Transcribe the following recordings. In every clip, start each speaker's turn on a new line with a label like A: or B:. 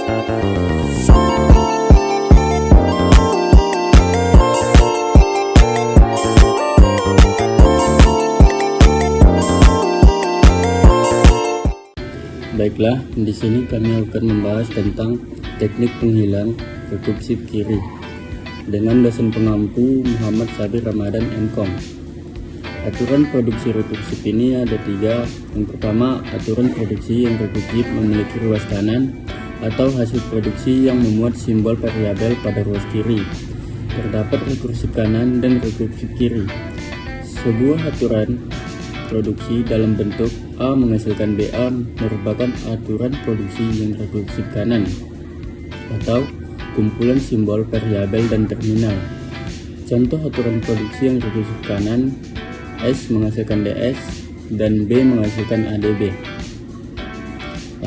A: Baiklah, di sini kami akan membahas tentang teknik penghilang rekursif kiri dengan dosen pengampu Muhammad Sabir Ramadan MKom. Aturan produksi rekursif ini ada 3. Yang pertama, aturan produksi yang rekursif memiliki ruas kanan atau hasil produksi yang memuat simbol variabel pada ruas kiri. Terdapat rekursif kanan dan rekursif kiri. Sebuah aturan produksi dalam bentuk A menghasilkan BA merupakan aturan produksi yang rekursif kanan atau kumpulan simbol variabel dan terminal. Contoh aturan produksi yang rekursif kanan: S menghasilkan DS dan B menghasilkan ADB.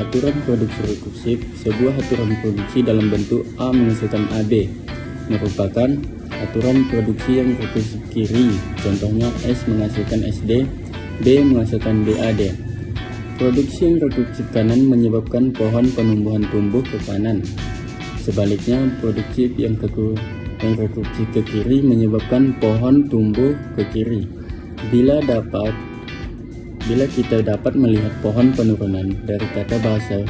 A: Aturan produksi rekursif: sebuah aturan produksi dalam bentuk A menghasilkan AB merupakan aturan produksi yang rekursif kiri. Contohnya S menghasilkan SD, B menghasilkan BAD. Produksi yang rekursif kanan menyebabkan pohon penumbuhan tumbuh ke kanan. Sebaliknya, produksi yang rekursif ke kiri menyebabkan pohon tumbuh ke kiri. Bila kita dapat melihat pohon penurunan dari tata bahasa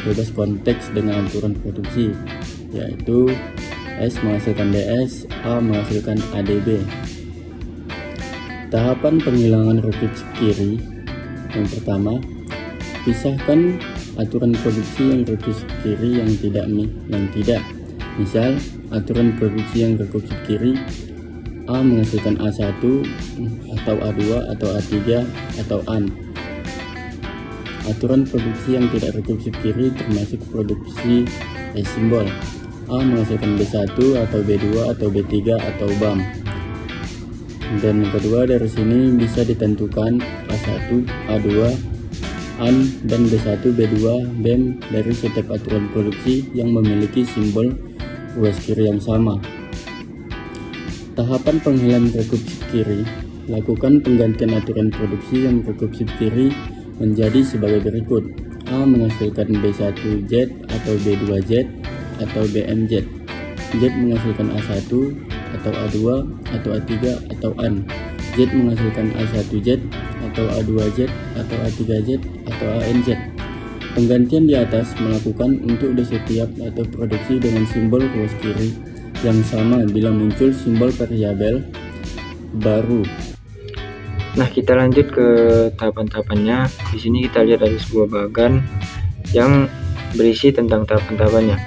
A: bebas konteks dengan aturan produksi, yaitu S menghasilkan DS, A menghasilkan ADB. Tahapan penghilangan rekursif kiri. Yang pertama, pisahkan aturan produksi yang rekursif kiri yang tidak. Misal, aturan produksi yang rekursif kiri: A menghasilkan A1 atau A2 atau A3 atau AN. Aturan produksi yang tidak rekursif kiri termasuk produksi simbol: A menghasilkan B1 atau B2 atau B3 atau BAM. Dan yang kedua, dari sini bisa ditentukan A1, A2, AN, dan B1, B2, BEM dari setiap aturan produksi yang memiliki simbol ruas kiri yang sama. Tahapan penghilangan rekursif kiri: lakukan penggantian aturan produksi yang rekursif kiri menjadi sebagai berikut: A menghasilkan B1Z atau B2Z atau BMZ. Z menghasilkan A1 atau A2 atau A3 atau AN. Z menghasilkan A1Z atau A2Z atau A3Z atau ANZ. Penggantian di atas melakukan untuk di setiap atau produksi dengan simbol ruas kiri yang sama bila muncul simbol variabel baru. Nah, kita lanjut ke tahapan-tahapannya. Di sini kita lihat ada sebuah bagan yang berisi tentang tahapan-tahapannya.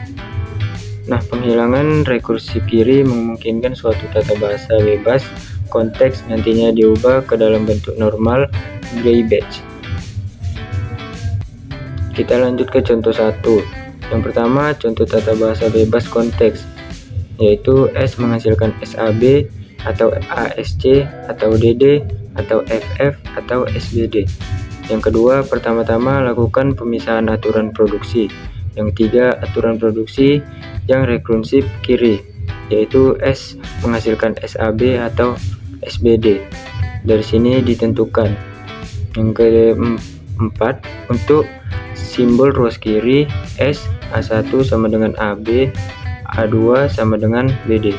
A: Nah, penghilangan rekursif kiri memungkinkan suatu tata bahasa bebas konteks nantinya diubah ke dalam bentuk normal gray batch. Kita lanjut ke contoh 1. Yang pertama, contoh tata bahasa bebas konteks, yaitu S menghasilkan SAB atau ASC atau DD atau FF atau SBD. Yang kedua, pertama-tama lakukan pemisahan aturan produksi. Yang ketiga, aturan produksi yang rekursif kiri, yaitu S menghasilkan SAB atau SBD. Dari sini ditentukan. Yang keempat, untuk simbol ruas kiri, S A1 sama dengan AB, A2 sama dengan BD.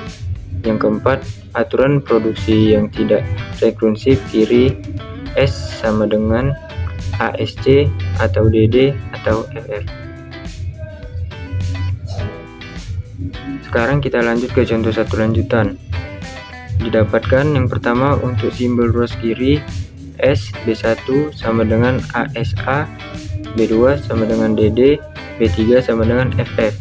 A: Yang keempat, aturan produksi yang tidak rekursif kiri, S sama dengan ASC atau DD atau FF. Sekarang kita lanjut ke contoh 1 lanjutan. Didapatkan yang pertama, untuk simbol ruas kiri, S B1 sama dengan ASA, B2 sama dengan DD, B3 sama dengan FF.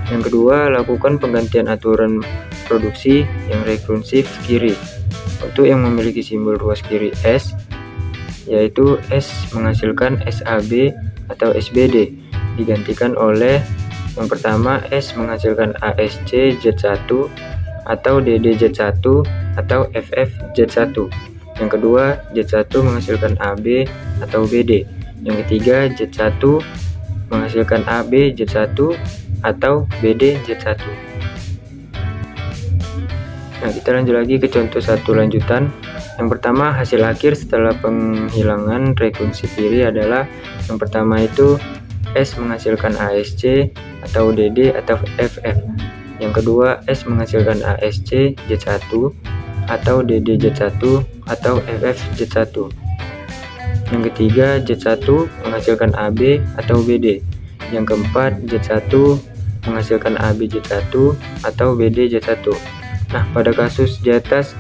A: Yang kedua, lakukan penggantian aturan produksi yang rekursif kiri. Untuk yang memiliki simbol ruas kiri S, yaitu S menghasilkan SAB atau SBD, digantikan oleh yang pertama, S menghasilkan ASC Z1 atau DD Z1 atau FF Z1. Yang kedua, Z1 menghasilkan AB atau BD. Yang ketiga, Z1 menghasilkan AB Z1 atau BD Z1. Nah, kita lanjut lagi ke contoh 1 lanjutan. Yang pertama, hasil akhir setelah penghilangan rekursif kiri adalah yang pertama itu
B: S menghasilkan ASC atau DD atau FF. Yang kedua, S menghasilkan ASC Z1 atau DD Z1 atau FF Z1. Yang ketiga, Z1 menghasilkan AB atau BD. Yang keempat, Z1 menghasilkan AB Z1 atau BD Z1. Nah, pada kasus di atas,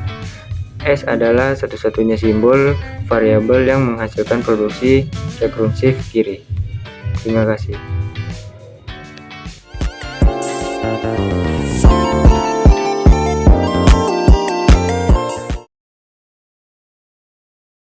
B: S adalah satu-satunya simbol variabel yang menghasilkan produksi rekursif kiri. Terima kasih.